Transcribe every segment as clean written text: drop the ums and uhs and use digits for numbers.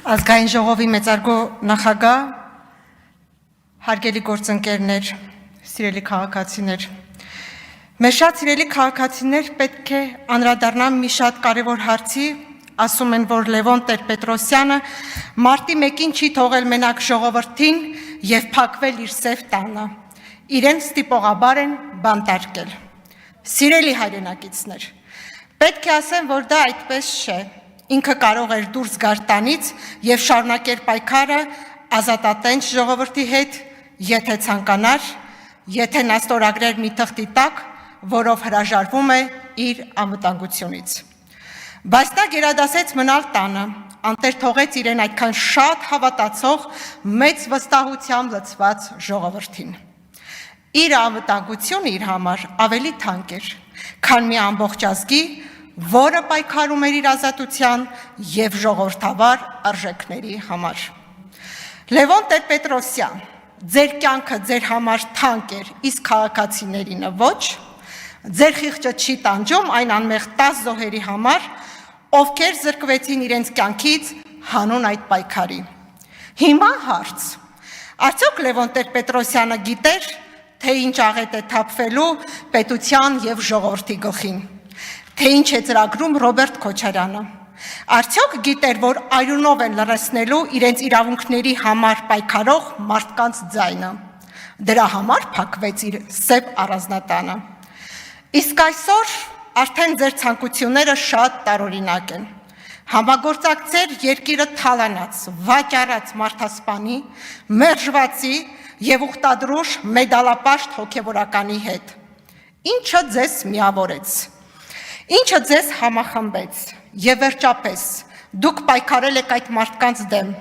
Ազգային ժողովի մեծարգո նախագահ, հարգելի գործընկերներ, սիրելի քաղաքացիներ, մեր շատ սիրելի քաղաքացիներ պետք է անդրադառնան մի շատ կարևոր հարցի, ասում են, որ Լևոն Տեր-Պետրոսյանը մարտի 1-ին չի թողել մենակ ժողովրդին եւ փակվել իր սև տանը, իրեն ստիպողաբար են բանտարկել։ Սիրելի հայրենակիցներ, պետք է ասեմ, որ դա այդպես չէ։ Ինքը կարող էր դուրս գալ տանից եւ շարունակել պայքարը ազատատենչ ժողովրդի հետ, եթե ցանկանար, եթե նա ստորագրեր մի թղթի տակ, որով հրաժարվում է իր անվտանգությունից։ Բայց նա գերադասեց մնալ տանը, անտեր թողեց իրեն այդքան շատ հավատացող, մեծ վստահությամբ լցված ժողովրդին։ Իր անվտանգությունը իր համար ավելի թանկ էր, քան մի ամբողջ ազգի, որը պայքարում էր իր ազատության եւ ժողովրդավար արժեքների համար։ Լևոն Տեր-Պետրոսյան, ձեր կյանքը ձեր համար թանկ էր, իսկ քաղաքացիներինը ոչ, ձեր խիղճը չի տանջում այն անմեղ 10 զոհերի համար, ովքեր զրկվեցին իրենց կյանքից հանուն այդ պայքարի։ Հիմա հարց. արդյոք Լևոն Տեր-Պետրոսյանը գիտեր, թե ինչ աղետ է թափվելու պետության եւ ժողովրդի գլխին, թե ինչ է ծրագրում Ռոբերտ Քոչարյանը, արդյոք գիտեր, որ արյունով են լռեցնելու իրենց իրավունքների համար պայքարող մարդկանց ձայնը, դրա համար փակվեց իր սև առանձնատանը։ Իսկ այսօր արդեն ձեր ցանկությունները շատ տարօրինակ են, համագործակցել երկիրը թալանած, վաճառած մարդասպանի, մերժվածի եւ ուխտադրուժ մեդալապաշտ հոգեվորականի հետ։ Ինչը ձեզ միավորեց, ինչը ձեզ համախմբեց եւ վերջապես դուք պայքարել եք այդ մարդկանց դեմ,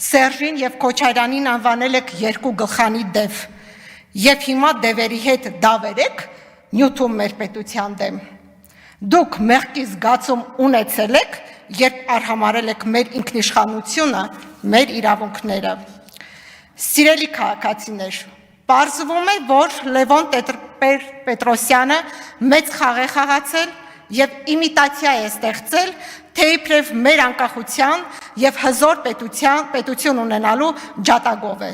Սերժին եւ Քոչարյանին անվանել եք երկու գլխանի դև եւ հիմա դևերի հետ դավեր եք նյութում մեր պետության դեմ։ Դուք մեղքի զգացում ունեցել եք, երբ արհամարել եք մեր ինքնիշխանությունը, մեր իրավունքները։ Սիրելի քաղաքացիներ, պարզվում է, որ Լևոն Տեր-Պետրոսյանը մեծ խաղ է խաղացել եւ իմիտացիա է ստեղծել, թե իբրև մեր անկախության եւ հզոր պետություն ունենալու ջատագով է,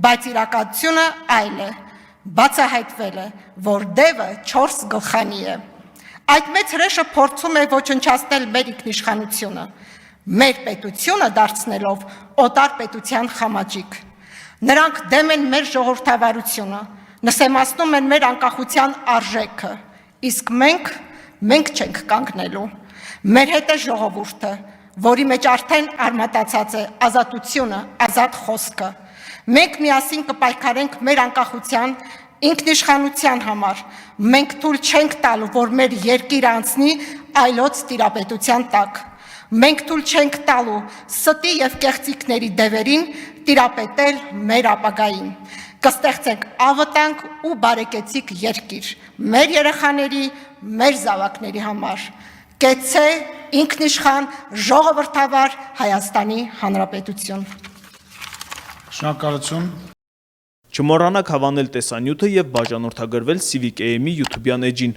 բայց իրականությունը այլ է, բացահայտվել է, որ դևը 4 գլխանի է։ Այդ մեծ հրեշը փորձում է ոչնչացնել մեր ինքնիշխանությունը, մեր պետությունը դարձնելով օտար պետության խամաճիկ։ Նրանք դեմ են մեր ժողովրդավարությունը, նսեմացնում են մեր անկախության արժեքը, իսկ մենք չենք կանգնելու։ Մեր հետ է ժողովուրդը, որի մեջ արդեն արմատացած է ազատությունը, ազատ խոսքը։ Մենք միասին կպայքարենք մեր անկախության, ինքնիշխանության համար։ Մենք թույլ չենք տալու, որ մեր երկիրը անցնի այլոց տիրապետության տակ։ Մենք թույլ չենք տալու ստի եւ կեղծիքների դևերին տիրապետել մեր ապագային։ Կստեղծենք անվտանգ ու բարեկեցիկ երկիր մեր երեխաների, մեր զավակների համար։ Կեցցե ինքնիշխան ժողովրդավար Հայաստանի Հանրապետություն։ Շնորհակալություն։ Չմոռանաք հավանել տեսանյութը եւ բաժանորդագրվել Civic AM-ի YouTube-յան էջին։